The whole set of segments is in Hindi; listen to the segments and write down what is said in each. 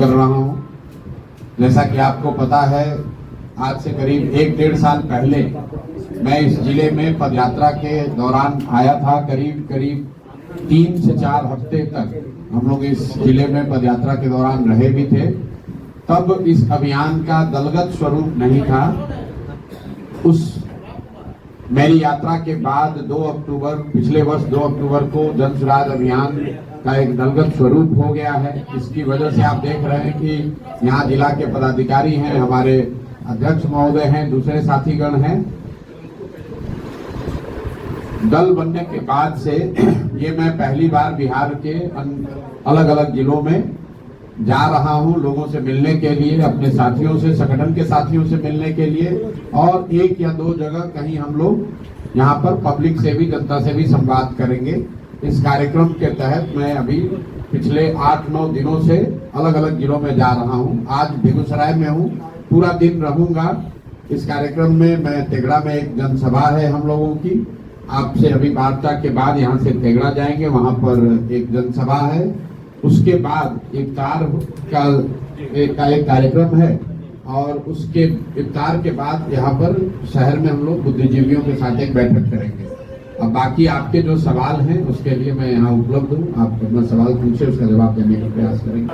कर रहा हूँ। जैसा कि आपको पता है, आज से करीब 1-1.5 साल पहले मैं इस जिले में पदयात्रा के दौरान आया था। करीब 3 से 4 हफ्ते तक हम लोग इस जिले में पदयात्रा के दौरान रहे भी थे। तब इस अभियान का दलगत स्वरूप नहीं था। उस मेरी यात्रा के बाद 2 अक्टूबर, पिछले वर्ष 2 अक्टूबर को जन सुराज अभियान का एक दलगत स्वरूप हो गया है। इसकी वजह से आप देख रहे हैं कि यहाँ जिला के पदाधिकारी हैं, हमारे अध्यक्ष महोदय हैं, दूसरे साथीगण हैं। दल बनने के बाद से ये मैं पहली बार बिहार के अलग अलग जिलों में जा रहा हूं, लोगों से मिलने के लिए, अपने साथियों से, संगठन के साथियों से मिलने के लिए। और 1 या 2 जगह कहीं हम लोग यहाँ पर पब्लिक से भी, जनता से भी संवाद करेंगे। इस कार्यक्रम के तहत मैं अभी पिछले 8-9 दिनों से अलग अलग जिलों में जा रहा हूँ। आज बेगूसराय में हूँ, पूरा दिन रहूंगा इस कार्यक्रम में। मैं तेगड़ा में एक जनसभा है हम लोगों की, आपसे अभी वार्ता के बाद यहाँ से तेगड़ा जाएंगे, वहां पर एक जनसभा है। उसके बाद इफ्तार का एक कार्यक्रम है और उसके इफ्तार के बाद यहाँ पर शहर में हम लोग बुद्धिजीवियों के साथ एक बैठक करेंगे। अब बाकी आपके जो सवाल हैं उसके लिए मैं यहाँ उपलब्ध हूँ, आप अपना सवाल पूछे, उसका जवाब देने का प्रयास करेंगे।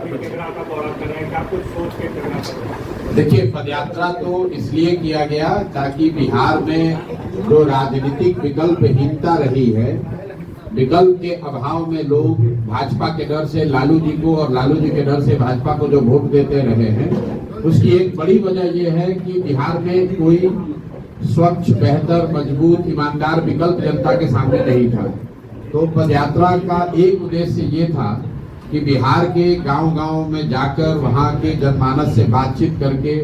देखिए, पदयात्रा तो इसलिए किया गया ताकि बिहार में जो राजनीतिक विकल्पहीनता रही है, विकल्प के अभाव में लोग भाजपा के डर से लालू जी को और लालू जी के डर से भाजपा को जो वोट देते रहे हैं, उसकी एक बड़ी वजह यह है कि बिहार में कोई स्वच्छ, बेहतर, मजबूत, ईमानदार विकल्प जनता के सामने नहीं था। तो पदयात्रा का एक उद्देश्य ये था कि बिहार के गांव-गांव में जाकर वहां के जनमानस से बातचीत करके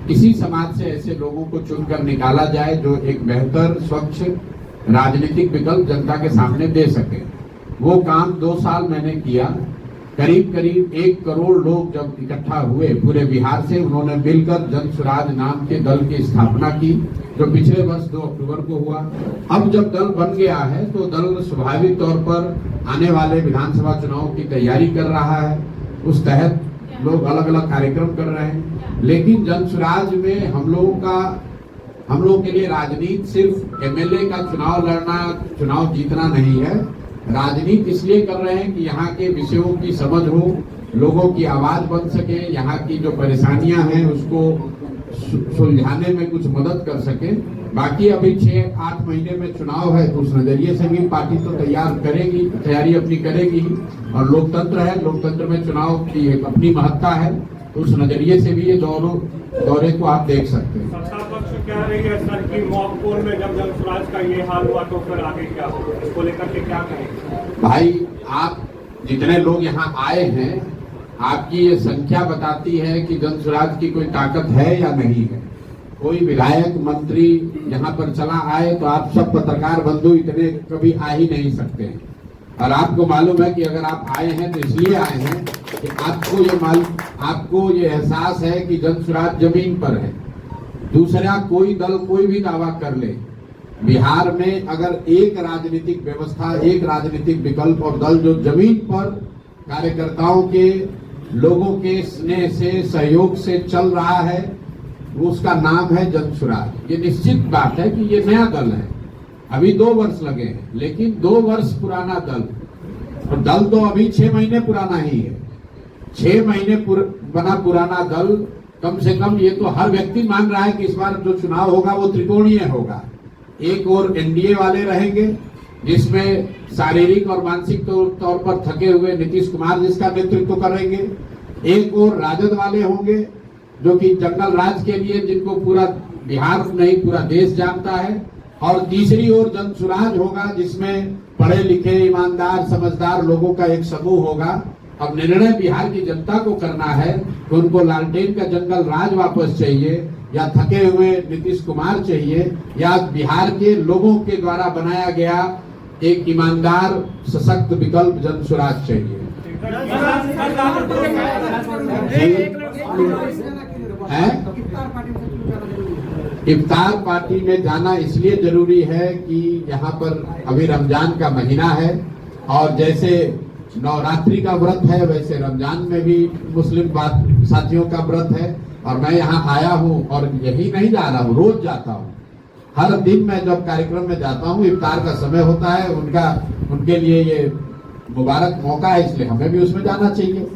किसी समाज से ऐसे लोगों को चुनकर निकाला जाए जो एक बेहतर, स्वच्छ राजनीतिक विकल्प जनता के सामने दे सके। वो काम 2 साल मैंने किया। करीब 1 करोड़ लोग जब इकट्ठा हुए पूरे बिहार से, उन्होंने मिलकर जन सुराज नाम के दल की स्थापना की, जो पिछले वर्ष 2 अक्टूबर को हुआ। अब जब दल बन गया है तो दल स्वाभाविक तौर पर आने वाले विधानसभा चुनाव की तैयारी कर रहा है। उस तहत लोग अलग अलग कार्यक्रम कर रहे हैं। लेकिन जन सुराज में हम लोगों के लिए राजनीति सिर्फ एमएलए का चुनाव लड़ना, चुनाव जीतना नहीं है। राजनीति इसलिए कर रहे हैं कि यहाँ के विषयों की समझ हो, लोगों की आवाज बन सके, यहाँ की जो परेशानियां हैं उसको सुलझाने में कुछ मदद कर सके। बाकी अभी 6-8 महीने में चुनाव है, तो उस नजरिए से भी पार्टी तो तैयारी अपनी करेगी। और लोकतंत्र है, लोकतंत्र में चुनाव की एक अपनी महत्ता है, तो उस नजरिए से भी ये दौरे को आप देख सकते हैं। सत्ता पक्ष क्या रही है सर की मॉक पोल में जब जन सुराज का ये हाल हुआ तो फिर आगे क्या होगा, इसको लेकर के क्या करेंगे? भाई, आप जितने लोग यहाँ आए हैं, आपकी ये संख्या बताती है कि जन सुराज की कोई ताकत है या नहीं है। कोई विधायक, मंत्री यहाँ पर चला आए तो आप सब पत्रकार बंधु इतने कभी आ ही नहीं सकते हैं। और आपको मालूम है कि अगर आप आए हैं तो इसलिए आए हैं कि आपको ये एहसास है कि जन सुराज जमीन पर है। दूसरा, कोई दल कोई भी दावा कर ले, बिहार में अगर एक राजनीतिक व्यवस्था, एक राजनीतिक विकल्प और दल जो जमीन पर कार्यकर्ताओं के, लोगों के स्नेह से, सहयोग से चल रहा है, वो उसका नाम है जन सुराज। ये निश्चित बात है कि ये नया दल है, अभी 2 वर्ष लगे हैं, लेकिन 2 वर्ष पुराना दल, और दल तो अभी 6 महीने पुराना ही है। 6 महीने बना पुराना दल, कम से कम ये तो हर व्यक्ति मान रहा है कि इस बार जो चुनाव होगा वो त्रिकोणीय होगा। एक और एनडीए वाले रहेंगे, जिसमें शारीरिक और मानसिक तौर पर थके हुए नीतीश कुमार जिसका नेतृत्व करेंगे। एक और राजद वाले होंगे जो कि जंगल राज के लिए, जिनको पूरा बिहार नहीं पूरा देश जानता है। और तीसरी ओर जन सुराज होगा, जिसमें पढ़े लिखे, ईमानदार, समझदार लोगों का एक समूह होगा। अब निर्णय बिहार की जनता को करना है कि उनको लालटेन का जंगल राज वापस चाहिए, या थके हुए नीतीश कुमार चाहिए, या बिहार के लोगों के द्वारा बनाया गया एक ईमानदार, सशक्त विकल्प जन सुराज चाहिए। इफ्तार पार्टी में जाना इसलिए जरूरी है कि यहाँ पर अभी रमजान का महीना है, और जैसे नवरात्रि का व्रत है, वैसे रमजान में भी मुस्लिम साथियों का व्रत है। और मैं यहाँ आया हूँ और यही नहीं जा रहा हूँ, रोज जाता हूँ। हर दिन मैं जब कार्यक्रम में जाता हूँ, इफ्तार का समय होता है, उनके लिए ये मुबारक मौका है, इसलिए हमें भी उसमें जाना चाहिए।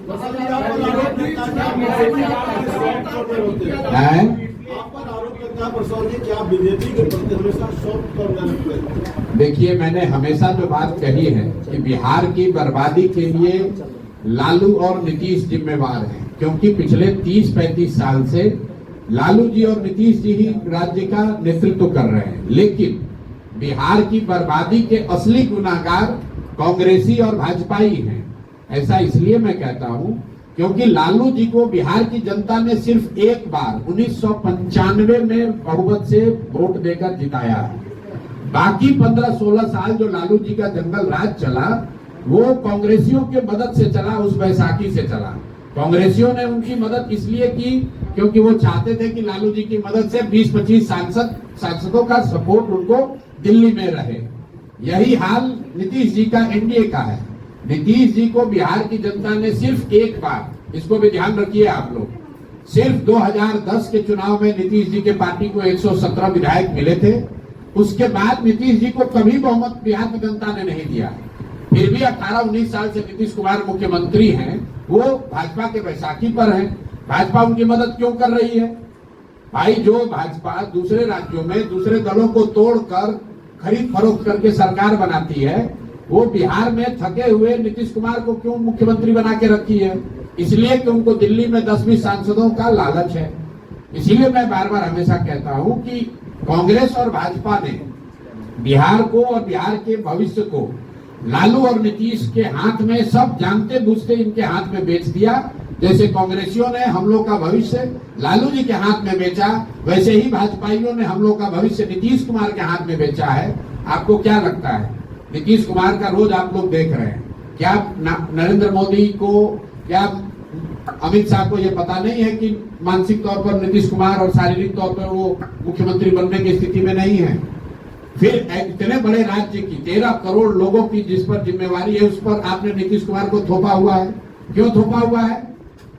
देखिए, मैंने हमेशा जो बात कही है कि बिहार की बर्बादी के लिए लालू और नीतीश जिम्मेवार हैं, क्योंकि पिछले 30-35 साल से लालू जी और नीतीश जी ही राज्य का नेतृत्व कर रहे हैं। लेकिन बिहार की बर्बादी के असली गुनाहगार कांग्रेसी और भाजपाई हैं। ऐसा इसलिए मैं कहता हूं क्योंकि लालू जी को बिहार की जनता ने सिर्फ एक बार 1995 में बहुमत से वोट देकर जिताया है। बाकी 15-16 साल जो लालू जी का जंगल राज चला, वो कांग्रेसियों के मदद से चला, उस बैसाखी से चला। कांग्रेसियों ने उनकी मदद इसलिए की क्योंकि वो चाहते थे कि लालू जी की मदद से 20-25 सांसदों का सपोर्ट उनको दिल्ली में रहे। यही हाल नीतीश जी का एनडीए का है। नीतीश जी को बिहार की जनता ने सिर्फ एक बार, इसको भी ध्यान रखिए आप लोग, सिर्फ 2010 के चुनाव में नीतीश जी के पार्टी को 117 विधायक मिले थे। उसके बाद नीतीश जी को कभी बहुमत बिहार की जनता ने नहीं दिया। फिर भी 18-19 साल से नीतीश कुमार मुख्यमंत्री हैं, वो भाजपा के बैसाखी पर हैं। भाजपा उनकी मदद क्यों कर रही है? भाई, जो भाजपा दूसरे राज्यों में दूसरे दलों को तोड़कर खरीद फरोख्त करके सरकार बनाती है, वो बिहार में थके हुए नीतीश कुमार को क्यों मुख्यमंत्री बना के रखी है? इसलिए कि उनको दिल्ली में 10-20 सांसदों का लालच है। इसीलिए मैं बार बार हमेशा कहता हूं कि कांग्रेस और भाजपा ने बिहार को और बिहार के भविष्य को लालू और नीतीश के हाथ में, सब जानते बूझते इनके हाथ में बेच दिया। जैसे कांग्रेसियों ने हम लोग का भविष्य लालू जी के हाथ में बेचा, वैसे ही भाजपाइयों ने हम लोग का भविष्य नीतीश कुमार के हाथ में बेचा है। आपको क्या लगता है? नीतीश कुमार का रोज आप लोग देख रहे हैं। क्या नरेंद्र मोदी को, क्या अमित शाह को ये पता नहीं है कि मानसिक तौर पर नीतीश कुमार और शारीरिक तौर पर वो मुख्यमंत्री बनने की स्थिति में नहीं है? फिर इतने बड़े राज्य की 13 करोड़ लोगों की जिस पर जिम्मेवारी है, उस पर आपने नीतीश कुमार को थोपा हुआ है। क्यों थोपा हुआ है?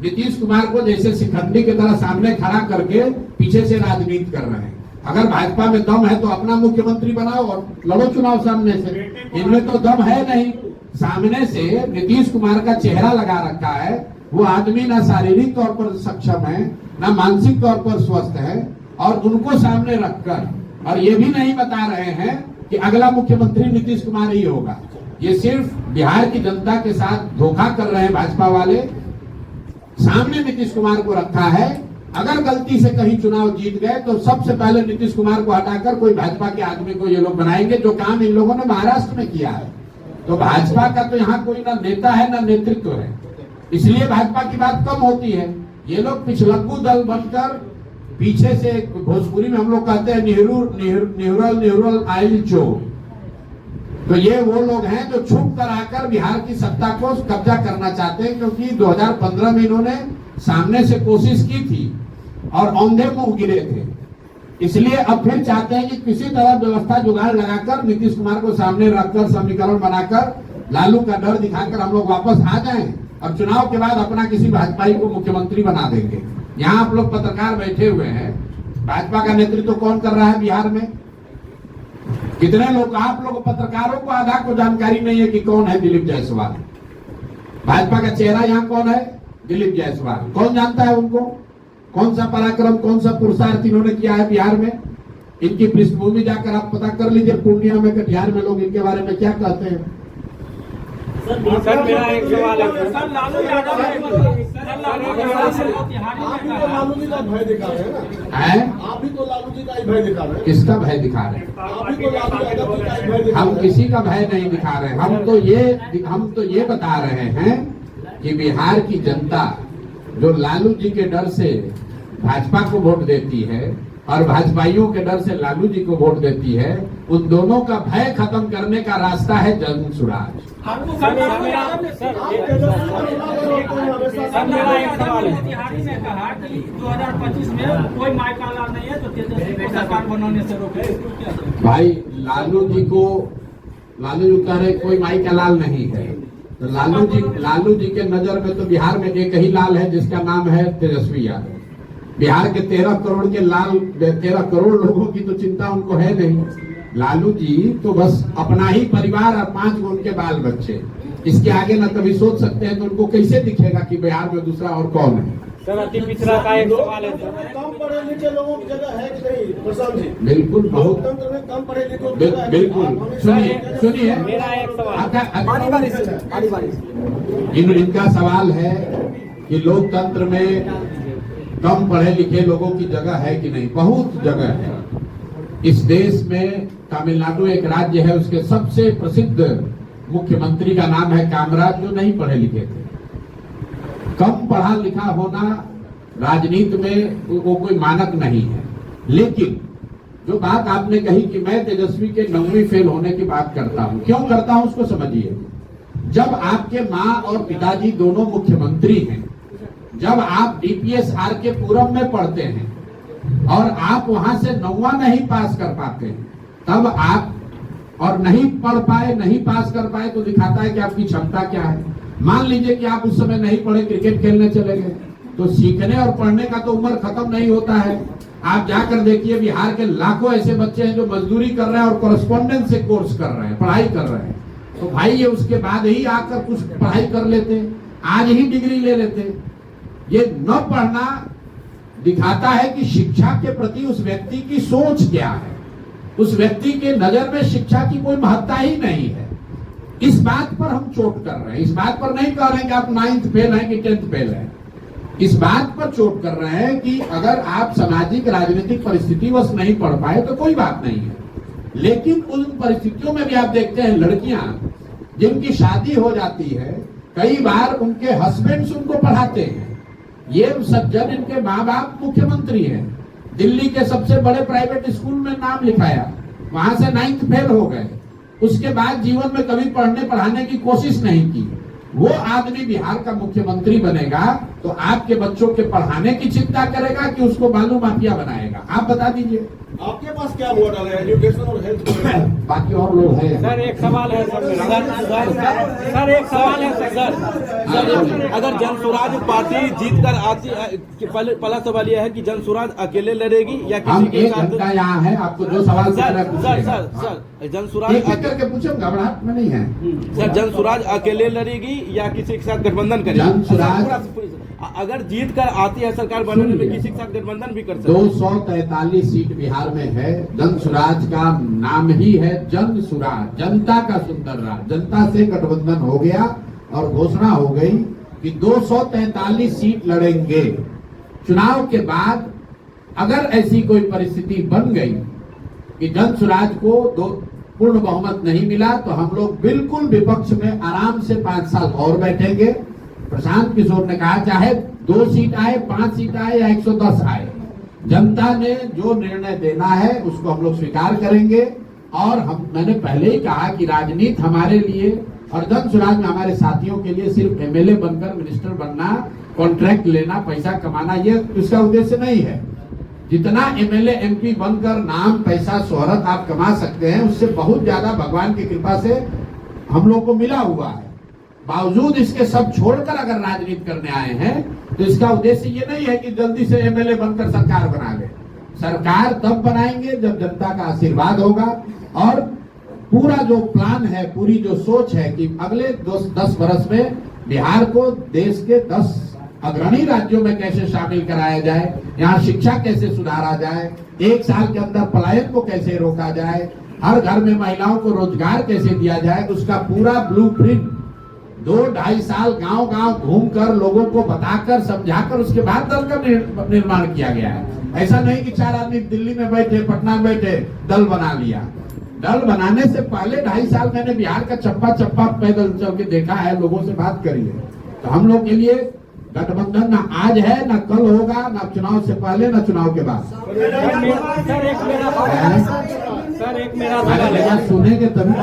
नीतीश कुमार को जैसे शिखंडी की तरह सामने खड़ा करके पीछे से राजनीति कर रहे हैं। अगर भाजपा में दम है तो अपना मुख्यमंत्री बनाओ और लड़ो चुनाव सामने से। इनमें तो दम है नहीं। सामने से नीतीश कुमार का चेहरा लगा रखा है। वो आदमी ना शारीरिक तौर पर सक्षम है, ना मानसिक तौर पर स्वस्थ है, और उनको सामने रखकर और ये भी नहीं बता रहे हैं कि अगला मुख्यमंत्री नीतीश कुमार ही होगा। ये सिर्फ बिहार की जनता के साथ धोखा कर रहे हैं भाजपा वाले। सामने नीतीश कुमार को रखा है। अगर गलती से कहीं चुनाव जीत गए तो सबसे पहले नीतीश कुमार को हटाकर कोई भाजपा के आदमी को ये लोग बनाएंगे, जो काम इन लोगों ने महाराष्ट्र में किया है। तो भाजपा का तो यहाँ कोई ना नेता है ना नेतृत्व है, इसलिए भाजपा की बात कम होती है। ये लोग पिछलग्गू दल बनकर पीछे से, भोजपुरी में हम लोग कहते हैं निहुरल आइल चोर। तो ये वो लोग हैं जो छुप कर आकर बिहार की सत्ता को कब्जा करना चाहते हैं, क्योंकि 2015 में इन्होंने सामने से कोशिश की थी और औंधे मुंह गिरे थे। इसलिए अब फिर चाहते हैं कि किसी तरह व्यवस्था जुगाड़ लगाकर नीतीश कुमार को सामने रखकर समीकरण बनाकर लालू का डर दिखाकर हम लोग वापस आ जाएं और चुनाव के बाद अपना किसी भाजपाई को मुख्यमंत्री बना देंगे। यहाँ आप लोग पत्रकार बैठे हुए हैं, भाजपा का नेतृत्व कौन कर रहा है बिहार में? कितने लोग, आप लोग पत्रकारों को आधा को जानकारी नहीं है कि कौन है दिलीप जायसवाल। भाजपा का चेहरा यहाँ कौन है? दिलीप जायसवाल। कौन जानता है उनको? कौन सा पराक्रम, कौन सा पुरुषार्थ इन्होंने किया है बिहार में? इनकी पृष्ठभूमि जाकर आप पता कर लीजिए। पूर्णिया में, कटिहार में लोग इनके बारे में क्या कहते हैं। सर, मेरा एक सवाल है। सर, लालू यादव लालू जी का भय दिखा रहे हैं ना? आप भी तो लालू जी का ही भय दिखा रहे हैं। किसका भय दिखा रहे हैं? आप भी तो लालू यादव जी का ही भय दिखा रहे हैं। हम किसी का भय नहीं दिखा रहे हैं। हम तो ये बता रहे हैं कि बिहार की जनता जो लालू जी के डर से भाजपा को वोट देती है और भाजपाइयों के डर से लालू जी को वोट देती है, उन दोनों का भय खत्म करने का रास्ता है जन सुराज। तिहारी ने कहा कि 2025 में कोई मायका लाल नहीं है तो तेजस्वी को सरकार बनाने से रोके। भाई, लालू जी कह रहे कोई माई का लाल नहीं है। तो लालू जी के नजर में तो बिहार में एक ही लाल है जिसका नाम है तेजस्वी यादव। बिहार के 13 करोड़ लोगों की तो चिंता उनको है नहीं। लालू जी तो बस अपना ही परिवार और 5 गो उनके बाल बच्चे, इसके आगे ना कभी सोच सकते हैं। तो उनको कैसे दिखेगा कि बिहार में दूसरा और कौन है। सर अति पिछड़ा का एक सवाल है। कम पढ़े लिखे लोगों की जगह है कि नहीं प्रशांत जी? बिल्कुल, बहुत लोकतंत्र में कम पढ़े लिखे लोगों की जगह है। बिल्कुल। सुनिए मेरा एक सवाल इनका सवाल है कि लोकतंत्र में कम पढ़े लिखे लोगों की जगह है कि नहीं। बहुत जगह है। इस देश में तमिलनाडु एक राज्य है, उसके सबसे प्रसिद्ध मुख्यमंत्री का नाम है कामराज, जो नहीं पढ़े लिखे थे। कम पढ़ा लिखा होना राजनीति में वो कोई मानक नहीं है। लेकिन जो बात आपने कही कि मैं तेजस्वी के 9वीं फेल होने की बात करता हूं, क्यों करता हूं उसको समझिए। जब आपके माँ और पिताजी दोनों मुख्यमंत्री हैं, जब आप डीपीएस आर के पूरब में पढ़ते हैं और आप वहां से 9वां नहीं पास कर पाते हैं, तब आप और नहीं पढ़ पाए, नहीं पास कर पाए, तो दिखाता है कि आपकी क्षमता क्या है। मान लीजिए कि आप उस समय नहीं पढ़े, क्रिकेट खेलने चले गए, तो सीखने और पढ़ने का तो उम्र खत्म नहीं होता है। आप जाकर देखिए बिहार के लाखों ऐसे बच्चे हैं जो मजदूरी कर रहे हैं और कॉरेस्पॉन्डेंस से कोर्स कर रहे हैं, पढ़ाई कर रहे हैं। तो भाई ये उसके बाद ही आकर कुछ पढ़ाई कर लेते, आज ही डिग्री ले लेते। ये न पढ़ना दिखाता है कि शिक्षा के प्रति उस व्यक्ति की सोच क्या है। उस व्यक्ति के नजर में शिक्षा की कोई महत्ता ही नहीं है। इस बात पर हम चोट कर रहे हैं। इस बात पर नहीं कह रहे हैं कि आप 9th फेल हैं कि 10th फेल हैं। इस बात पर चोट कर रहे हैं कि अगर आप सामाजिक राजनीतिक परिस्थितिवश नहीं पढ़ पाए तो कोई बात नहीं है। लेकिन उन परिस्थितियों में भी आप देखते हैं लड़कियां जिनकी शादी हो जाती है, कई बार उनके हस्बैंड्स उनको पढ़ाते हैं। ये सज्जन इनके माँ बाप मुख्यमंत्री हैं, दिल्ली के सबसे बड़े प्राइवेट स्कूल में नाम लिखाया, वहां से 9th फेल हो गए, उसके बाद जीवन में कभी पढ़ने पढ़ाने की कोशिश नहीं की। वो आदमी बिहार का मुख्यमंत्री बनेगा तो आपके बच्चों के पढ़ाने की चिंता करेगा कि उसको बालू माफिया बनाएगा? आप बता दीजिए। आपके पास क्या मॉडल है एजुकेशन और हेल्थ को? बाकी और लोग हैं। सर एक सवाल है सर एक सवाल है सर अगर जनसुराज पार्टी जीत कर आती, पहला सवाल यह है कि जनसुराज अकेले लड़ेगी या हम किसी के एक साथ? घंटा यहाँ है, आपको जो सवाल सर जनसुराज करके पूछो, घबराहट में नहीं है। सर जनसुराज अकेले लड़ेगी या किसी के साथ गठबंधन करेगी? जनसुराज अगर जीत कर आती है सरकार बनाने में किसी के साथ गठबंधन भी कर सकती है। 243 सीट बिहार में है। जनसुराज का नाम ही है जनसुराज, जनता का सुंदर राज। जनता से गठबंधन हो गया और घोषणा हो गई कि 243 सीट लड़ेंगे। चुनाव के बाद अगर ऐसी कोई परिस्थिति बन गई कि जनसुराज को पूर्ण बहुमत नहीं मिला तो हम लोग बिल्कुल विपक्ष में आराम से 5 साल और बैठेंगे। प्रशांत किशोर ने कहा चाहे 2 सीट आए, 5 सीट आए या 110 आए, जनता ने जो निर्णय देना है उसको हम लोग स्वीकार करेंगे। और मैंने पहले ही कहा कि राजनीति हमारे लिए और जनसुराज में हमारे साथियों के लिए सिर्फ एमएलए बनकर मिनिस्टर बनना, कॉन्ट्रैक्ट लेना, पैसा कमाना, ये उसका उद्देश्य नहीं है। जितना एमएलए एमपी बनकर नाम, पैसा, शोहरत आप कमा सकते हैं, उससे बहुत ज्यादा भगवान की कृपा से हम लोग को मिला हुआ है। बावजूद इसके सब छोड़कर अगर राजनीति करने आए हैं तो इसका उद्देश्य ये नहीं है कि जल्दी से एमएलए बनकर सरकार बना ले। सरकार तब बनाएंगे जब जनता का आशीर्वाद होगा और पूरा जो प्लान है, पूरी जो सोच है कि अगले 10 वर्ष में बिहार को देश के 10 अग्रणी राज्यों में कैसे शामिल कराया जाए, यहाँ शिक्षा कैसे सुधारा जाए, 1 साल के अंदर पलायन को कैसे रोका जाए, हर घर में महिलाओं को रोजगार कैसे दिया जाए, उसका पूरा ब्लूप्रिंट 2-2.5 साल गांव-गांव घूमकर लोगों को बताकर, समझाकर उसके बाद दल का निर्माण किया गया है। ऐसा नहीं कि 4 आदमी दिल्ली में बैठे, पटना में बैठे, दल बना लिया। दल बनाने से पहले 2.5 साल मैंने बिहार का चप्पा चप्पा पैदल चल के देखा है, लोगों से बात करी है। तो हम लोग के लिए गठबंधन ना आज है ना कल होगा, ना चुनाव से पहले ना चुनाव के बाद। सर एक मेरा सवाल है। सुनेंगे तभी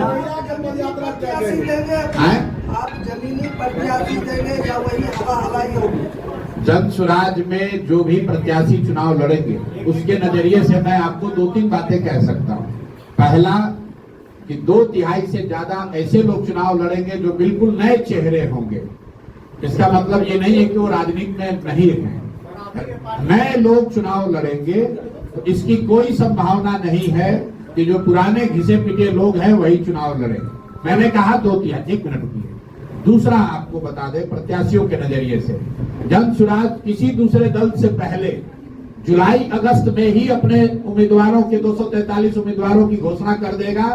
आप जमीनी प्रत्याशी देंगे या वही हवाई होगी? जनसुराज में जो भी प्रत्याशी चुनाव लड़ेंगे उसके नजरिए से मैं आपको 2-3 बातें कह सकता हूँ। पहला, कि 2/3 से ज्यादा ऐसे लोग चुनाव लड़ेंगे जो बिल्कुल नए चेहरे होंगे। इसका मतलब ये नहीं है कि वो राजनीति में नहीं है, नए लोग चुनाव लड़ेंगे। तो इसकी कोई संभावना नहीं है कि जो पुराने घिसे पिटे लोग हैं वही चुनाव लड़े। मैंने कहा 2/3, 1 मिनट रुकिए। दूसरा आपको बता दें, प्रत्याशियों के नजरिए से जन सुराज किसी दूसरे दल से पहले जुलाई अगस्त में ही अपने उम्मीदवारों के 243 उम्मीदवारों की घोषणा कर देगा,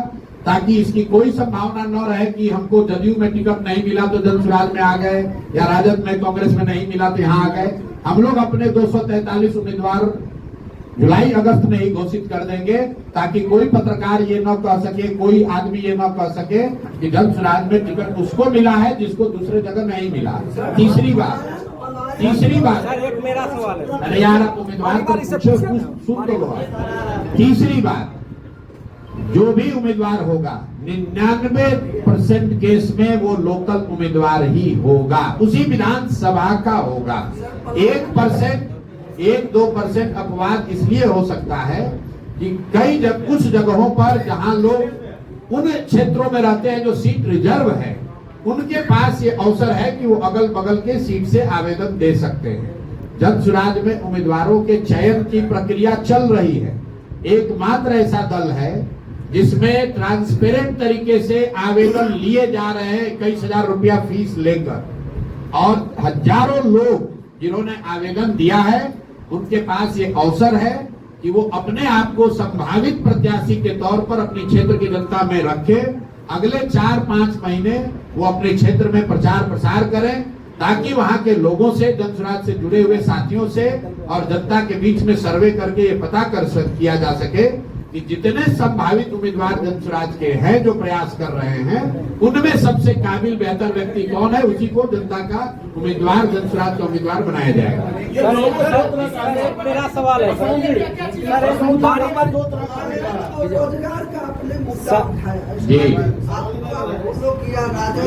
ताकि इसकी कोई संभावना न रहे कि हमको जदयू में टिकट नहीं मिला तो जन सुराज में आ गए, या राजद में कांग्रेस में नहीं मिला तो यहाँ आ गए। हम लोग अपने 243 उम्मीदवार जुलाई अगस्त में ही घोषित कर देंगे, ताकि कोई पत्रकार ये न कह सके, कोई आदमी ये न कह सके कि जन सुराज में टिकट उसको मिला है जिसको दूसरे जगह नहीं मिला। तीसरी बात एक मेरा सवाल है। अरे यार, आप उम्मीदवार को पूछो, सुन तो लो। तीसरी बात, जो भी उम्मीदवार होगा 99% केस में वो लोकल उम्मीदवार ही होगा, उसी विधानसभा का होगा। 1% अपवाद इसलिए हो सकता है कि कुछ जगहों पर जहां लोग उन क्षेत्रों में रहते हैं जो सीट रिजर्व है, उनके पास ये अवसर है कि वो अगल बगल के सीट से आवेदन दे सकते हैं। जन सुराज में उम्मीदवारों के चयन की प्रक्रिया चल रही है। एकमात्र ऐसा दल है जिसमें ट्रांसपेरेंट तरीके से आवेदन लिए जा रहे हैं 21,000 रुपया फीस लेकर, और हजारों लोग जिन्होंने आवेदन दिया है उनके पास ये अवसर है कि वो अपने आप को संभावित प्रत्याशी के तौर पर अपने क्षेत्र की जनता में रखे। अगले 4-5 महीने वो अपने क्षेत्र में प्रचार प्रसार करें, ताकि वहां के लोगों से, जन सुराज से जुड़े हुए साथियों से और जनता के बीच में सर्वे करके ये पता किया जा सके कि जितने संभावित उम्मीदवार जन सुराज के हैं जो प्रयास कर रहे हैं, उनमें सबसे काबिल बेहतर व्यक्ति कौन है, उसी को जनता का उम्मीदवार, जन सुराज का उम्मीदवार बनाया जाएगा। मेरा सवाल है रोजगार का आपने मुद्दा उठाया जी। किया राजद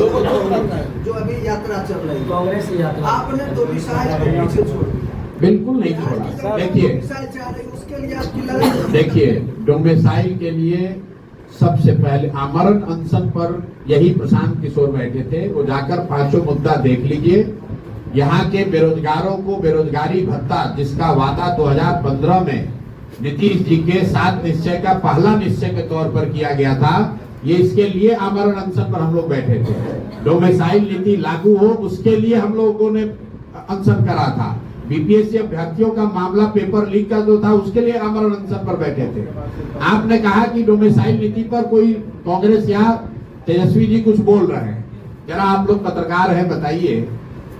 जो अभी यात्रा चल रही है, कांग्रेस यात्रा, आपने तो विषय को पीछे छोड़ दिया। बिल्कुल नहीं छोड़ा। देखिए, डोमेसाइल के लिए सबसे पहले आमरण अनशन पर यही प्रशांत किशोर बैठे थे। वो जाकर 5 मुद्दा देख लीजिए। यहाँ के बेरोजगारों को बेरोजगारी भत्ता, जिसका वादा 2015 में नीतीश जी के 7 निश्चय का पहला निश्चय के तौर पर किया गया था, ये इसके लिए आमरण अनशन पर हम लोग बैठे थे। डोमेसाइल नीति लागू हो, उसके लिए हम लोगों ने अनशन करा था। बीपीएससी अभ्यर्थियों का मामला पेपर लीक का जो था, उसके लिए आमरण अनशन पर बैठे थे। आपने कहा कि डोमेसाइल नीति पर कोई कांग्रेस या तेजस्वी जी कुछ बोल रहे हैं। जरा आप लोग पत्रकार हैं, बताइए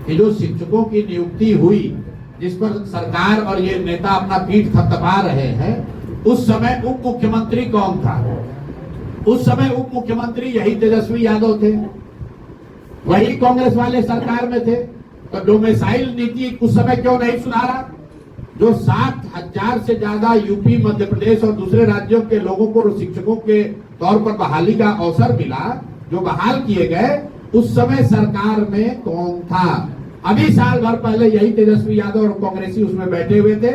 कि जो शिक्षकों की नियुक्ति हुई, जिस पर सरकार और ये नेता अपना पीठ थपथपा रहे हैं, उस समय उप मुख्यमंत्री कौन था? उस समय उप मुख्यमंत्री यही तेजस्वी यादव थे, वही कांग्रेस वाले सरकार में थे। तो डोमेसाइल नीति उस समय क्यों नहीं सुधारा? जो 60,000 से ज्यादा यूपी, मध्य प्रदेश और दूसरे राज्यों के लोगों को शिक्षकों के तौर पर बहाली का अवसर मिला, जो बहाल किए गए, उस समय सरकार में कौन था? अभी साल भर पहले यही तेजस्वी यादव और कांग्रेसी उसमें बैठे हुए थे,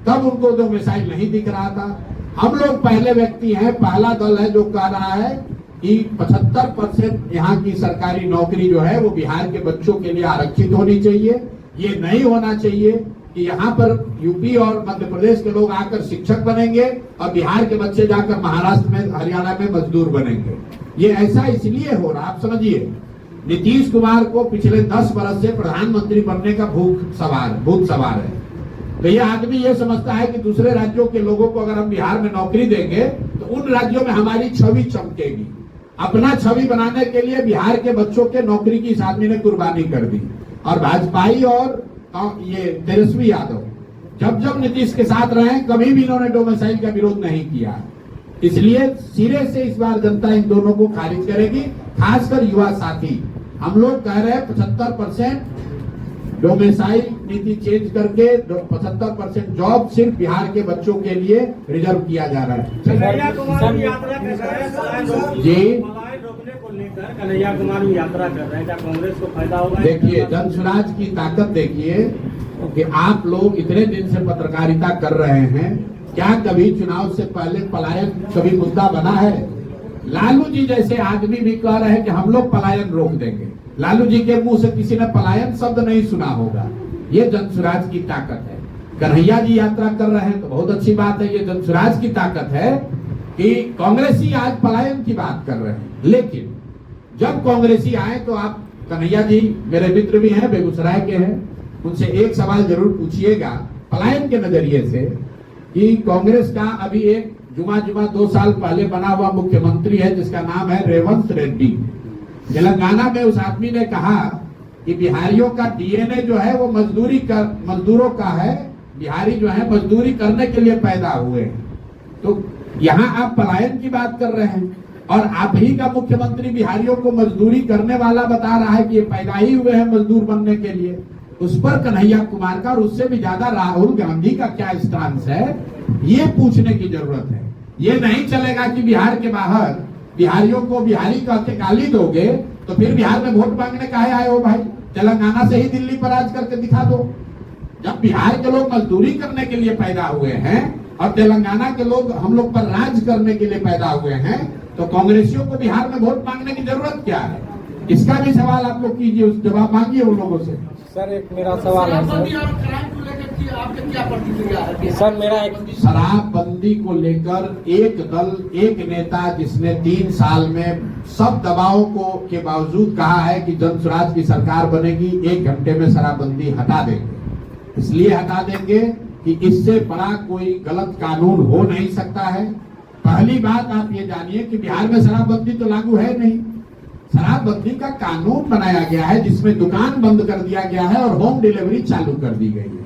तब उनको डोमेसाइल नहीं दिख रहा था। हम लोग पहले व्यक्ति हैं, पहला दल है जो कह रहा है कि 75% यहाँ की सरकारी नौकरी जो है वो बिहार के बच्चों के लिए आरक्षित होनी चाहिए। ये नहीं होना चाहिए कि यहाँ पर यूपी और मध्य प्रदेश के लोग आकर शिक्षक बनेंगे और बिहार के बच्चे जाकर महाराष्ट्र में, हरियाणा में मजदूर बनेंगे। ये ऐसा इसलिए हो रहा, आप समझिए, नीतीश कुमार को पिछले 10 वर्ष से प्रधानमंत्री बनने का भूत सवार है। तो ये आदमी ये समझता है कि दूसरे राज्यों के लोगों को अगर हम बिहार में नौकरी देंगे तो उन राज्यों में हमारी छवि चमकेगी। अपना छवि बनाने के लिए बिहार के बच्चों के नौकरी की इस आदमी ने कुर्बानी कर दी। और भाजपाई और ये तेजस्वी यादव जब नीतीश के साथ रहे, कभी भी इन्होंने डोमेसाइल का विरोध नहीं किया। इसलिए सिरे से इस बार जनता इन दोनों को खारिज करेगी, खासकर युवा साथी। हम लोग कह रहे हैं 75% डोमेसाइल नीति चेंज करके 75% जॉब सिर्फ बिहार के बच्चों के लिए रिजर्व किया जा रहा है। कन्हैया कुमार यात्रा जी, रोकने को लेकर कन्हैया कुमार यात्रा कर रहे हैं, क्या कांग्रेस को फायदा होगा? देखिए, जन सुराज की ताकत देखिए कि आप लोग इतने दिन से पत्रकारिता कर रहे हैं, क्या कभी चुनाव से पहले पलायन कभी मुद्दा बना है? लालू जी जैसे आदमी भी कह रहे हैं कि हम लोग पलायन रोक देंगे। लालू जी के मुंह से किसी ने पलायन शब्द नहीं सुना होगा। ये जनसुराज की ताकत है। कन्हैया जी यात्रा कर रहे हैं तो बहुत अच्छी बात है। ये जनसुराज की ताकत है कि कांग्रेसी आज पलायन की बात कर रहे हैं, लेकिन जब कांग्रेसी आए तो आप कन्हैया जी मेरे मित्र भी हैं, बेगूसराय के हैं, उनसे एक सवाल जरूर पूछिएगा पलायन के नजरिए से कि कांग्रेस का अभी एक जुमा 2 साल पहले बना हुआ मुख्यमंत्री है जिसका नाम है रेवंत रेड्डी। तेलंगाना में उस आदमी ने कहा कि बिहारियों का डीएनए जो है वो मजदूरों का है, बिहारी जो है मजदूरी करने के लिए पैदा हुए हैं। तो यहाँ आप पलायन की बात कर रहे हैं और आप ही का मुख्यमंत्री बिहारियों को मजदूरी करने वाला बता रहा है कि ये पैदा ही हुए हैं मजदूर बनने के लिए। उस पर कन्हैया कुमार का और उससे भी ज्यादा राहुल गांधी का क्या स्टांस है, ये पूछने की जरूरत है। ये नहीं चलेगा कि बिहार के बाहर बिहारियों को बिहारी कह के गाली दोगे तो फिर बिहार में वोट मांगने काहे आए हो भाई? तेलंगाना से ही दिल्ली पर राज करके दिखा दो। जब बिहार के लोग मजदूरी करने के लिए पैदा हुए हैं और तेलंगाना के लोग हम लोग पर राज करने के लिए पैदा हुए हैं, तो कांग्रेसियों को बिहार में वोट मांगने की जरूरत क्या है? इसका भी सवाल आप लोग कीजिए, उस जवाब मांगिए उन लोगों से। सर एक मेरा सवाल है सर मेरा एक शराबबंदी को लेकर एक दल, एक नेता जिसने 3 साल में सब दबाव के बावजूद कहा है कि जनसुराज की सरकार बनेगी, 1 घंटे में शराबबंदी हटा देंगे। इसलिए हटा देंगे कि इससे बड़ा कोई गलत कानून हो नहीं सकता है। पहली बात आप ये जानिए कि बिहार में शराबबंदी तो लागू है नहीं। शराबबंदी का कानून बनाया गया है जिसमें दुकान बंद कर दिया गया है और होम डिलीवरी चालू कर दी गई है।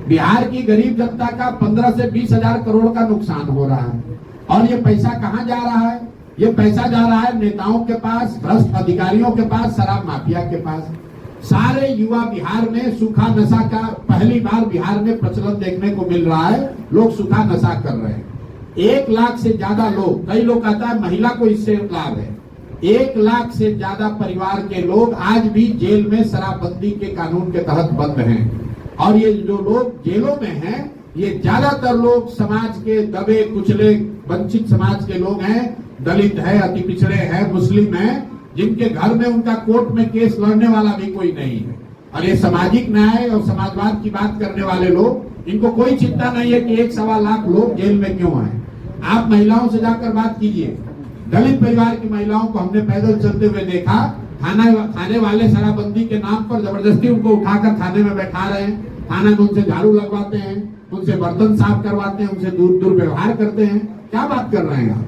बिहार की गरीब जनता का 15 से 20 हजार करोड़ का नुकसान हो रहा है और ये पैसा कहाँ जा रहा है? ये पैसा जा रहा है नेताओं के पास, भ्रष्ट अधिकारियों के पास, शराब माफिया के पास। सारे युवा बिहार में सूखा नशा का पहली बार बिहार में प्रचलन देखने को मिल रहा है। लोग सूखा नशा कर रहे हैं। 1 लाख से ज्यादा लोग, कई लोग कहता है महिला को इससे लाभ है, 1 लाख से ज्यादा परिवार के लोग आज भी जेल में शराबबंदी के कानून के तहत बंद हैं। और ये जो लोग जेलों में हैं ये ज्यादातर लोग समाज के दबे कुचले वंचित समाज के लोग हैं, दलित है, अति पिछड़े हैं, मुस्लिम हैं, जिनके घर में उनका कोर्ट में केस लड़ने वाला भी कोई नहीं है। और ये सामाजिक न्याय और समाजवाद की बात करने वाले लोग, इनको कोई चिंता नहीं है कि 1-1.25 लाख लोग जेल में क्यों हैं। आप महिलाओं से जाकर बात कीजिए। दलित परिवार की महिलाओं को हमने पैदल चलते हुए देखा, थाने वाले शराबबंदी के नाम पर जबरदस्ती उनको उठाकर थाने में बैठा रहे हैं। थाना में उनसे झाड़ू लगवाते हैं, उनसे बर्तन साफ करवाते हैं, उनसे दुर्व्यवहार करते हैं। क्या बात कर रहे हैं आप?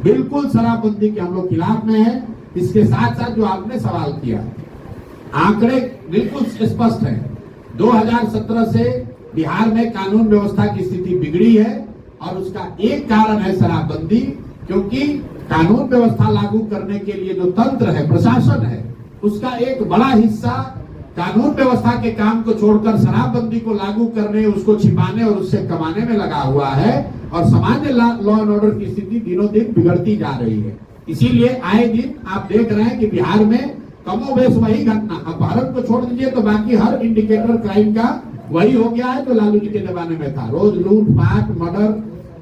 बिल्कुल शराबबंदी के हम लोग खिलाफ में है। इसके साथ साथ जो आपने सवाल किया, आंकड़े बिल्कुल स्पष्ट है। 2017 से बिहार में कानून व्यवस्था की स्थिति बिगड़ी है और उसका एक कारण है शराबबंदी, क्योंकि कानून व्यवस्था लागू करने के लिए जो तंत्र है, प्रशासन है, उसका एक बड़ा हिस्सा कानून व्यवस्था के काम को छोड़कर शराबबंदी को लागू करने, उसको छिपाने और उससे कमाने में लगा हुआ है और सामान्य लॉ एंड ऑर्डर की स्थिति दिनों दिन बिगड़ती जा रही है। इसीलिए आए दिन आप देख रहे हैं कि बिहार में कमोबेश वही घटना, अपहरण को छोड़ दीजिए तो बाकी हर इंडिकेटर क्राइम का वही हो गया है जो लालू जी के जमाने में था। रोज लूटपाट, मर्डर,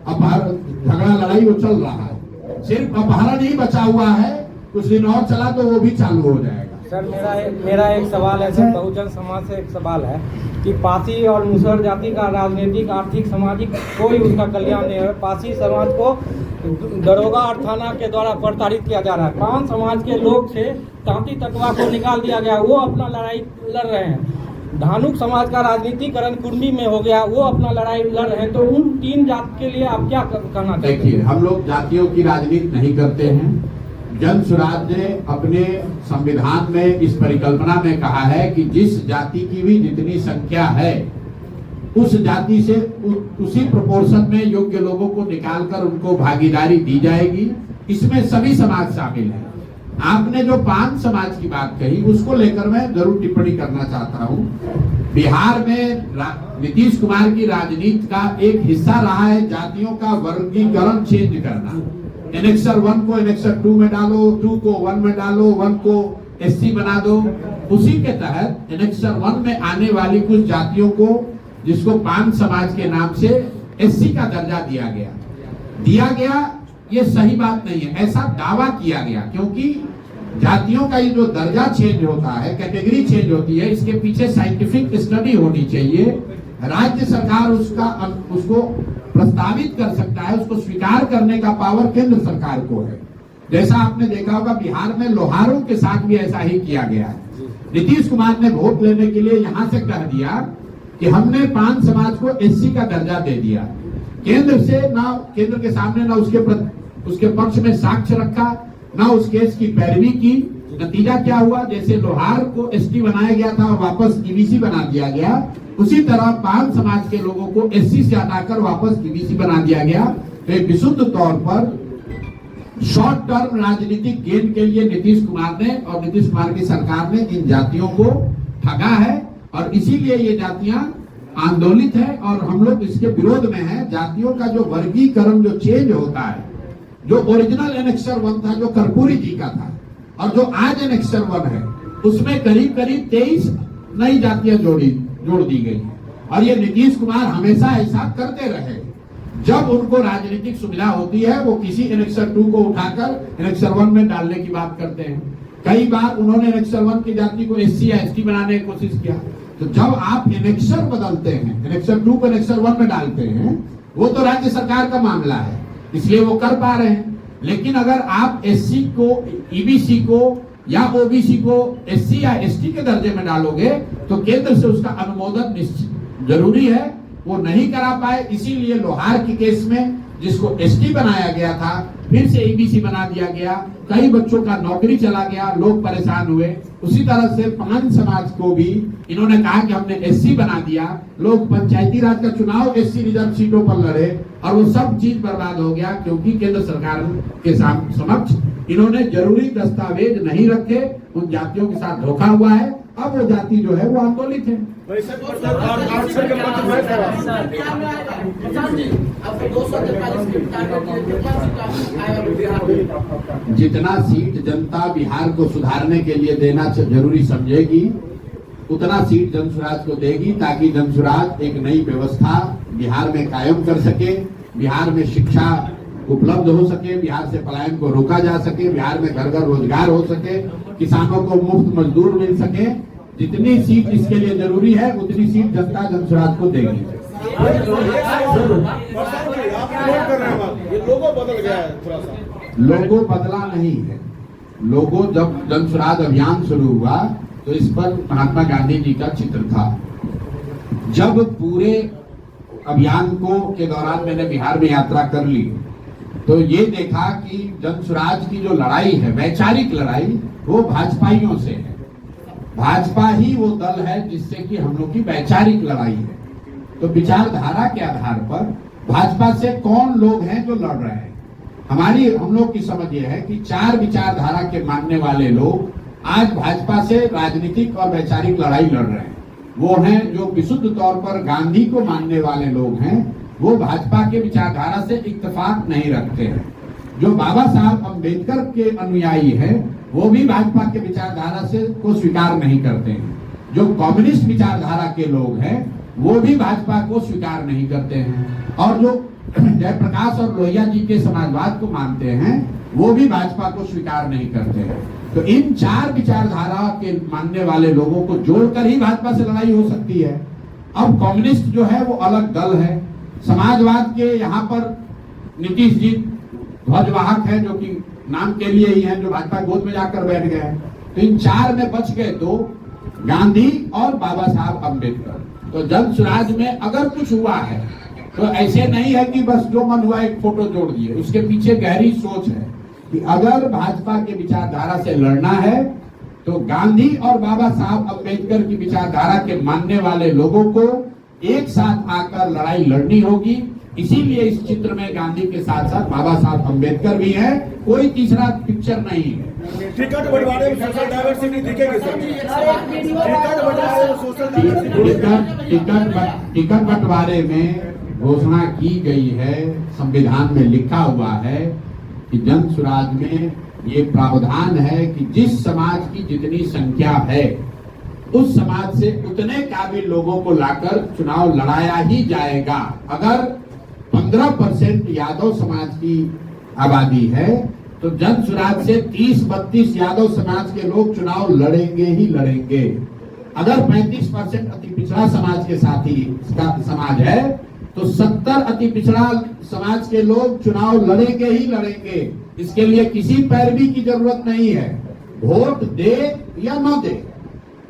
अपहरण, झगड़ा लड़ाई वो चल रहा है। सिर्फ अपहरण ही बचा हुआ है, कुछ दिन और चला तो वो भी चालू हो जाएगा। सर मेरा एक सवाल है सर, बहुजन समाज से एक सवाल है कि पासी और मुसहर जाति का राजनीतिक, आर्थिक, सामाजिक कोई उसका कल्याण नहीं है। पासी समाज को दरोगा और थाना के द्वारा प्रताड़ित किया जा रहा है। 5 समाज के लोग से तांती तकवा को निकाल दिया गया, वो अपना लड़ाई लड़ रहे हैं। धानुक समाज का राजनीतिकरण कुर्मी में हो गया, वो अपना लड़ाई लड़ रहे हैं। तो उन 3 जाति के लिए आप क्या कहना चाहते हैं? देखिए, हम लोग जातियों की राजनीति नहीं करते हैं। जनसुराज ने अपने संविधान में इस परिकल्पना में कहा है कि जिस जाति की भी जितनी संख्या है उस जाति से उसी प्रोपोर्शन में योग्य लोगों को निकालकर उनको भागीदारी दी जाएगी। इसमें सभी समाज शामिल हैं। आपने जो 5 समाज की बात कही उसको लेकर मैं जरूर टिप्पणी करना चाहता हूँ। बिहार में नीतीश कुमार की राजनीति का एक हिस्सा रहा है जातियों का वर्गीकरण चेंज करना। एनेक्सर 1 को एनेक्सर 2 में डालो, 2 को 1 में डालो, 1 को SC बना दो। उसी के तहत एनेक्सर 1 में आने वाली कुछ जातियों को, जिसको 5 समाज के नाम से SC का दर्जा दिया गया ये सही बात नहीं है, ऐसा दावा किया गया। क्योंकि जातियों का ये जो दर्जा चेंज होता है, कैटेगरी चेंज होती है, इसके पीछे साइंटिफिक स्टडी होनी चाहिए। राज्य सरकार उसको प्रस्तावित कर सकता है, उसको स्वीकार करने का पावर केंद्र सरकार को है। जैसा आपने देखा होगा बिहार में लोहारों के साथ भी ऐसा ही किया गया है। नीतीश कुमार ने वोट लेने के लिए यहां से कह दिया कि हमने पान समाज को एससी का दर्जा दे दिया। केंद्र के सामने ना उसके पक्ष में साक्ष्य रखा, ना उस केस की पैरवी की। नतीजा क्या हुआ, जैसे लोहार को एसटी बनाया गया था और वापस ईबीसी बना दिया गया, उसी तरह पान समाज के लोगों को एससी से हटाकर वापस ईबीसी बना दिया गया। तो एक विशुद्ध तौर पर शॉर्ट टर्म राजनीतिक गेन के लिए नीतीश कुमार ने और नीतीश कुमार की सरकार ने इन जातियों को ठगा है, और इसीलिए ये जातियां आंदोलित है और हम लोग इसके विरोध में हैं। जातियों का जो वर्गीकरण जो चेंज होता है, जो ओरिजिनल एनेक्सर 1 था, जो कर्पूरी जी का था, और जो आज एनेक्सर 1 है, उसमें करीब 23 नई जातियां जोड़ दी गई। और ये नीतीश कुमार हमेशा ऐसा करते रहे। जब उनको राजनीतिक सुविधा होती है, वो किसी एनेक्सर 2 को उठाकर एनेक्सर 1 में डालने की बात करते हैं। कई बार उन्होंने एनेक्सर 1 की जाति को एससी या एसटी बनाने की कोशिश किया। तो जब आप एनेक्सर बदलते हैं, एनेक्सर 2 को एनेक्सर 1 में डालते हैं, वो तो राज्य सरकार का मामला है, इसलिए वो कर पा रहे हैं। लेकिन अगर आप एससी को, ईबीसी को या ओबीसी को एससी या एसटी के दर्जे में डालोगे तो केंद्र से उसका अनुमोदन निश्चित जरूरी है, वो नहीं करा पाए। इसीलिए लोहार की केस में जिसको एसटी बनाया गया था, फिर से ईबीसी बना दिया गया, कई बच्चों का नौकरी चला गया, लोग परेशान हुए। उसी तरह से पान समाज को भी इन्होंने कहा कि हमने एससी बना दिया, लोग पंचायती राज का चुनाव एससी रिजर्व सीटों पर लड़े और वो सब चीज बर्बाद हो गया, क्योंकि केंद्र सरकार के समक्ष इन्होंने जरूरी दस्तावेज नहीं रखे, उन जातियों के साथ धोखा हुआ है। अब वो जाति जो है वो आंदोलित है। जितना सीट जनता बिहार को सुधारने के लिए देना जरूरी समझेगी, उतना सीट जनसुराज को देगी, ताकि जनसुराज एक नई व्यवस्था बिहार में कायम कर सके, बिहार में शिक्षा उपलब्ध हो सके, बिहार से पलायन को रोका जा सके, बिहार में घर घर रोजगार हो सके, किसानों को मुफ्त मजदूर मिल सके। जितनी सीट इसके लिए जरूरी है, उतनी सीट जनता जनसुराज को देगी। लोगो बदल गया है थोड़ा सा। लोगो बदला नहीं है। लोगो जब जनसुराज अभियान शुरू हुआ तो इस पर महात्मा गांधी जी का चित्र था। जब पूरे अभियान के दौरान मैंने बिहार में यात्रा कर ली तो ये देखा कि जनसुराज की जो लड़ाई है, वैचारिक लड़ाई, वो भाजपाइयों से है। भाजपा ही वो दल है जिससे कि हम लोग की वैचारिक लड़ाई है। तो विचारधारा के आधार पर भाजपा से कौन लोग हैं जो लड़ रहे हैं, हम लोग की समझ ये है कि 4 विचारधारा के मानने वाले लोग आज भाजपा से राजनीतिक और वैचारिक लड़ाई लड़ रहे हैं। वो हैं जो विशुद्ध तौर पर गांधी को मानने वाले लोग हैं, वो भाजपा के विचारधारा से इत्तेफाक नहीं रखते हैं। जो बाबा साहब अम्बेडकर के अनुयायी हैं, वो भी भाजपा के विचारधारा से को स्वीकार नहीं करते हैं। जो कम्युनिस्ट विचारधारा के लोग हैं, वो भी भाजपा को स्वीकार नहीं करते हैं। और जो जयप्रकाश और लोहिया जी के समाजवाद को मानते हैं, वो भी भाजपा को स्वीकार नहीं करते हैं। तो इन 4 विचारधारा के मानने वाले लोगों को जोड़कर ही भाजपा से लड़ाई हो सकती है। अब कम्युनिस्ट जो है वो अलग दल है। समाजवाद के यहाँ पर नीतीश जी ध्वजवाहक है, जो कि नाम के लिए ही है, जो भाजपा गोद में जाकर बैठ गए हैं। तो इन 4 में बच गए 2, गांधी और बाबा साहब अम्बेडकर। तो जनसुराज में अगर कुछ हुआ है तो ऐसे नहीं है कि बस जो मन हुआ एक फोटो जोड़ दिए, उसके पीछे गहरी सोच है कि अगर भाजपा के विचारधारा से लड़ना है तो गांधी और बाबा साहब अम्बेडकर की विचारधारा के मानने वाले लोगों को एक साथ आकर लड़ाई लड़नी होगी। इसीलिए इस चित्र में गांधी के साथ साथ बाबा साहब अम्बेडकर भी है, कोई तीसरा पिक्चर नहीं है। टिकट बंटवारे में सोशल डाइवर्सिटी दिखेगी सर। टिकट बंटवारे में घोषणा की गई है, संविधान में लिखा हुआ है कि जनसुराज में ये प्रावधान है कि जिस समाज की जितनी संख्या है, उस समाज से उतने काबिल लोगों को लाकर चुनाव लड़ाया ही जाएगा। अगर 15% यादव समाज की आबादी है, तो जन सुराज से 30-32 यादव समाज के लोग चुनाव लड़ेंगे ही लड़ेंगे। अगर 35% अति पिछड़ा समाज के साथी समाज है, तो 70 अति पिछड़ा समाज के लोग चुनाव लड़ेंगे ही लड़ेंगे। इसके लिए किसी पैरवी की जरूरत नहीं है। वोट दे या न दे,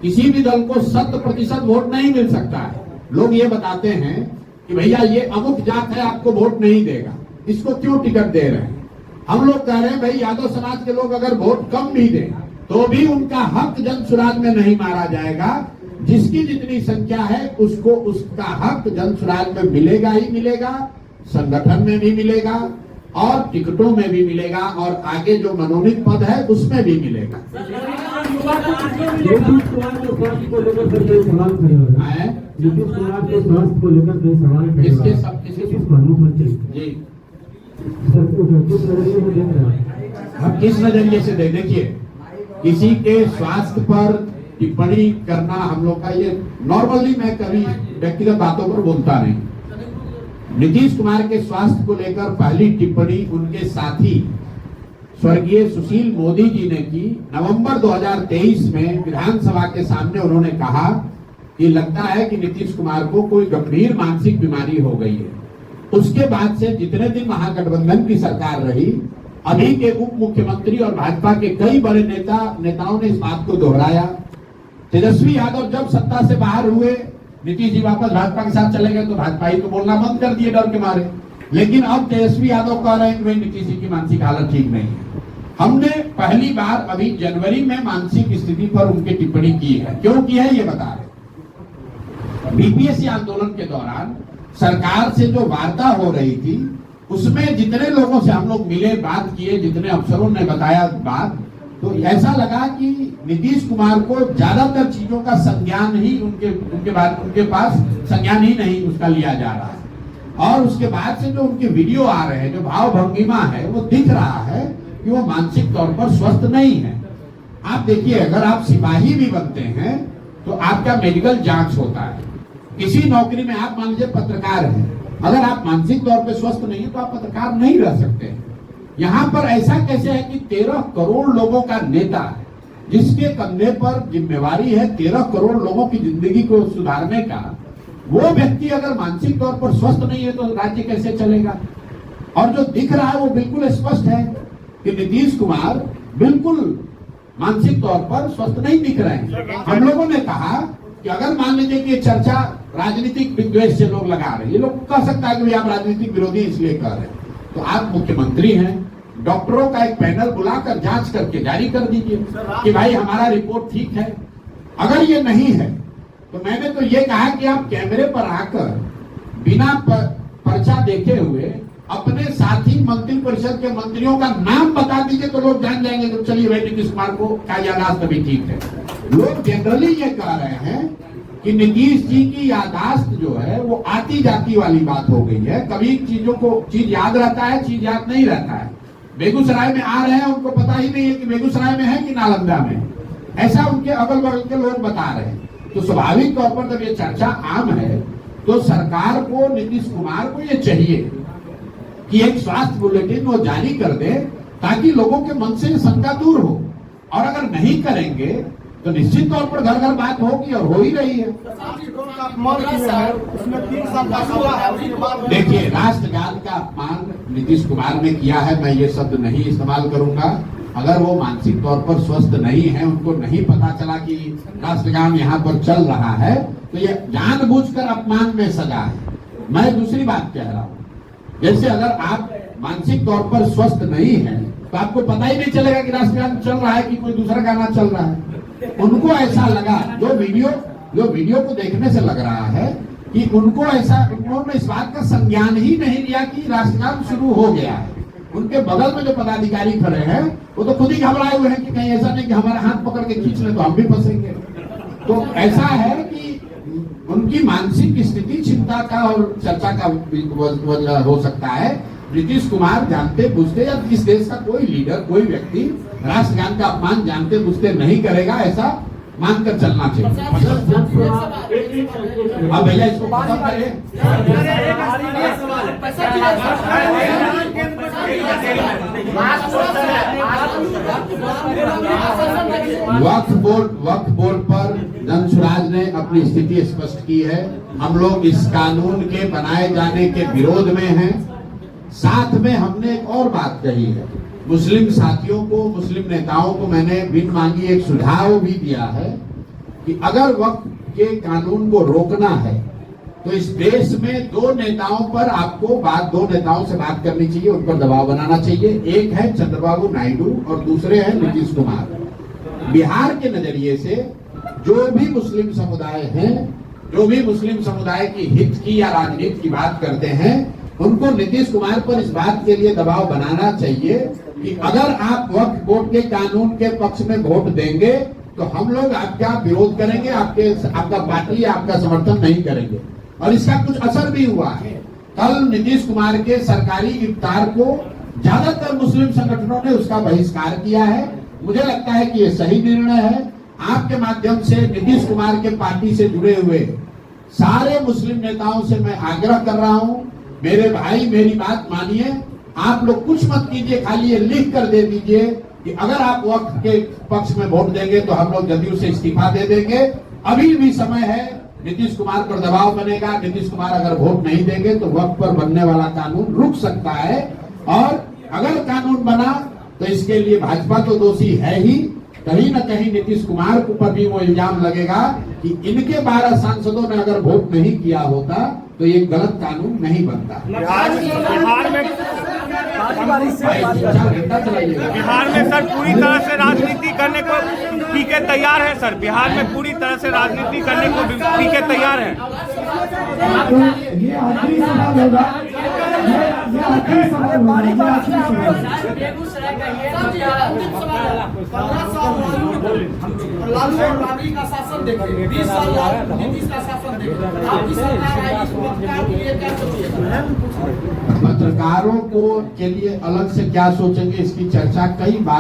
किसी भी दल को 100% वोट नहीं मिल सकता है। लोग ये बताते हैं कि भैया ये अमुक जात है, आपको वोट नहीं देगा, इसको क्यों टिकट दे रहे हैं। हम लोग कह रहे हैं भाई यादव समाज के लोग अगर वोट कम भी दें तो भी उनका हक जन सुराज में नहीं मारा जाएगा। जिसकी जितनी संख्या है उसको उसका हक जन सुराज में मिलेगा ही मिलेगा, संगठन में भी मिलेगा और टिकटों में भी मिलेगा और आगे जो मनोनीत पद है उसमें भी मिलेगा। नीतीश कुमार के स्वास्थ्य को लेकर कई सवाल खड़े हो रहे हैं। नीतीश कुमार के स्वास्थ्य को लेकर कई सवाल खड़े हो रहे हैं। मुख्यमंत्री जी सर किस नजरिए से देख रहे हैं? हम किस नजरिए से देखिए, किसी के स्वास्थ्य पर टिप्पणी करना हम लोग का ये नॉर्मली, मैं कभी व्यक्तिगत बातों पर बोलता नहीं। नीतीश कुमार के स्वास्थ्य को लेकर पहली टिप्पणी उनके साथी स्वर्गीय सुशील मोदी जी ने की। नवंबर 2023 में विधानसभा के सामने उन्होंने कहा कि लगता है कि नीतीश कुमार को कोई गंभीर मानसिक बीमारी हो गई है। उसके बाद से जितने दिन महागठबंधन की सरकार रही, अभी के उप मुख्यमंत्री और भाजपा के कई बड़े नेताओं ने इस बात को दोहराया। तेजस्वी यादव जब सत्ता से बाहर हुए, नीतीश जी वापस भाजपा के साथ चले गए तो भाजपा ही तो बोलना बंद कर दिए डर के मारे। लेकिन अब तेजस्वी यादव कह रहे हैं कि भाई नीतीश जी की मानसिक हालत ठीक नहीं है। हमने पहली बार अभी जनवरी में मानसिक स्थिति पर उनकी टिप्पणी की है। क्यों की है ये बता रहे। बीपीएससी आंदोलन के दौरान सरकार से जो वार्ता हो रही थी उसमें जितने लोगों से हम लोग मिले, बात किए, जितने अफसरों ने बताया बात, तो ऐसा लगा कि नीतीश कुमार को ज्यादातर चीजों का संज्ञान ही उनके पास संज्ञान ही नहीं उसका लिया जा रहा है। और उसके बाद से जो उनके वीडियो आ रहे हैं, जो भाव भंगिमा है, वो दिख रहा है कि वो मानसिक तौर पर स्वस्थ नहीं है। आप देखिए, अगर आप सिपाही भी बनते हैं तो आपका मेडिकल जांच होता है। किसी नौकरी में आप मान लीजिए पत्रकार हैं, अगर आप मानसिक तौर पर स्वस्थ नहीं है तो आप पत्रकार नहीं रह सकते। यहाँ पर ऐसा कैसे है कि 13 करोड़ लोगों का नेता, जिसके कंधे पर जिम्मेवारी है 13 करोड़ लोगों की जिंदगी को सुधारने का, वो व्यक्ति अगर मानसिक तौर पर स्वस्थ नहीं है तो राज्य कैसे चलेगा। और जो दिख रहा है वो बिल्कुल स्पष्ट है कि नीतीश कुमार बिल्कुल मानसिक तौर पर स्वस्थ नहीं दिख रहे हैं। हम लोगों ने कहा कि अगर मान लीजिए कि ये चर्चा राजनीतिक विद्वेष से लोग लगा रहे हैं, ये लोग कह सकता है कि आप राजनीतिक विरोधी इसलिए कर रहे हैं, तो आप मुख्यमंत्री हैं, डॉक्टरों का एक पैनल बुलाकर जांच करके जारी कर दीजिए कि भाई हमारा रिपोर्ट ठीक है। अगर ये नहीं है तो मैंने तो ये कहा कि आप कैमरे पर आकर बिना पर्चा देखे हुए अपने साथी मंत्री परिषद के मंत्रियों का नाम बता दीजिए तो लोग जान जाएंगे तो चलिए भाई नीतीश कुमार को क्या यादाश्त अभी ठीक है। लोग जनरली ये कह रहे हैं कि नीतीश जी की यादाश्त जो है वो आती जाती वाली बात हो गई है। कभी चीज याद रहता है, चीज याद नहीं रहता है। बेगूसराय में आ रहे हैं, उनको पता ही नहीं है कि बेगूसराय में है कि नालंदा में, ऐसा उनके अगल बगल के लोग बता रहे हैं। तो स्वाभाविक तौर पर जब ये चर्चा आम है तो सरकार को, नीतीश कुमार को ये चाहिए कि एक स्वास्थ्य बुलेटिन वो जारी कर दे ताकि लोगों के मन से शंका दूर हो। और अगर नहीं करेंगे तो निश्चित तौर पर घर घर बात होगी और हो ही रही है। देखिए, राष्ट्रगान का अपमान नीतीश कुमार ने किया है, मैं ये शब्द नहीं इस्तेमाल करूंगा। अगर वो मानसिक तौर पर स्वस्थ नहीं है, उनको नहीं पता चला कि राष्ट्रगान यहाँ पर चल रहा है, तो ये जानबूझकर अपमान में सजा है। मैं दूसरी बात कह रहा हूँ, जैसे अगर आप मानसिक तौर पर स्वस्थ नहीं है तो आपको पता ही नहीं चलेगा कि राष्ट्रगान चल रहा है कि कोई दूसरा गाना चल रहा है। उनको ऐसा लगा, जो वीडियो को देखने से लग रहा है कि उन्होंने इस बात का संज्ञान ही नहीं लिया कि राष्ट्रगान शुरू हो गया है। उनके बगल में जो पदाधिकारी खड़े हैं वो तो खुद ही घबराए हुए हैं कि कहीं ऐसा नहीं कि हमारा हाथ पकड़ के खींच ले तो हम भी फंसेंगे। तो ऐसा है कि उनकी मानसिक स्थिति चिंता का और चर्चा का वजह हो सकता है। नीतीश कुमार जानते बुझते, या इस देश का कोई लीडर, कोई व्यक्ति राष्ट्रगान का अपमान जानते बुझते नहीं करेगा, ऐसा मानकर चलना चाहिए। अब भैया इसको खत्म करें। वक्फ बोर्ड पर जन स्वराज ने अपनी स्थिति स्पष्ट की है। हम लोग इस कानून के बनाए जाने के विरोध में हैं। साथ में हमने एक और बात कही है, मुस्लिम साथियों को, मुस्लिम नेताओं को मैंने बिन मांगी एक सुझाव भी दिया है कि अगर वक्फ के कानून को रोकना है तो इस देश में दो नेताओं से बात करनी चाहिए, उन पर दबाव बनाना चाहिए। एक है चंद्रबाबू नायडू और दूसरे हैं नीतीश कुमार। बिहार के नजरिए से जो भी मुस्लिम समुदाय हैं, जो भी मुस्लिम समुदाय की हित की या राजनीति की बात करते हैं, उनको नीतीश कुमार पर इस बात के लिए दबाव बनाना चाहिए कि अगर आप वक्फ बोर्ड के कानून के पक्ष में वोट देंगे तो हम लोग आपका विरोध करेंगे, आपका पार्टी आपका समर्थन नहीं करेंगे। और इसका कुछ असर भी हुआ है। कल नीतीश कुमार के सरकारी इफ्तार को ज्यादातर मुस्लिम संगठनों ने उसका बहिष्कार किया है। मुझे लगता है कि ये सही निर्णय है। आपके माध्यम से नीतीश कुमार के पार्टी से जुड़े हुए सारे मुस्लिम नेताओं से मैं आग्रह कर रहा हूं, मेरे भाई मेरी बात मानिए, आप लोग कुछ मत कीजिए, खाली ये लिख कर दे दीजिए कि अगर आप वक्फ के पक्ष में वोट देंगे तो हम लोग जदयू से इस्तीफा दे देंगे। अभी भी समय है, नीतीश कुमार पर दबाव बनेगा। नीतीश कुमार अगर वोट नहीं देंगे तो वक्फ पर बनने वाला कानून रुक सकता है। और अगर कानून बना तो इसके लिए भाजपा तो दोषी है ही, कहीं न कहीं नीतीश कुमार के ऊपर भी वो इल्जाम लगेगा कि इनके 12 सांसदों ने अगर वोट नहीं किया होता तो ये गलत कानून नहीं बनता। बिहार में सर पूरी तरह से राजनीति करने को पीके तैयार है। सर बिहार में पूरी तरह से राजनीति करने को पीके तैयार है। ये आखिरी सवाल होगा, ये आखिरी सवाल होगा। बेगूसराय का ये अंतिम सवाल है। 15 साल लालू और राबड़ी का शासन देखे, 20 साल नीतीश का शासन देखे, आपकी सरकार आई, इस वक्त का लिए क्या सोचिएगा? पत्रकारों को के लिए अलग से क्या सोचेंगे, इसकी चर्चा कई बार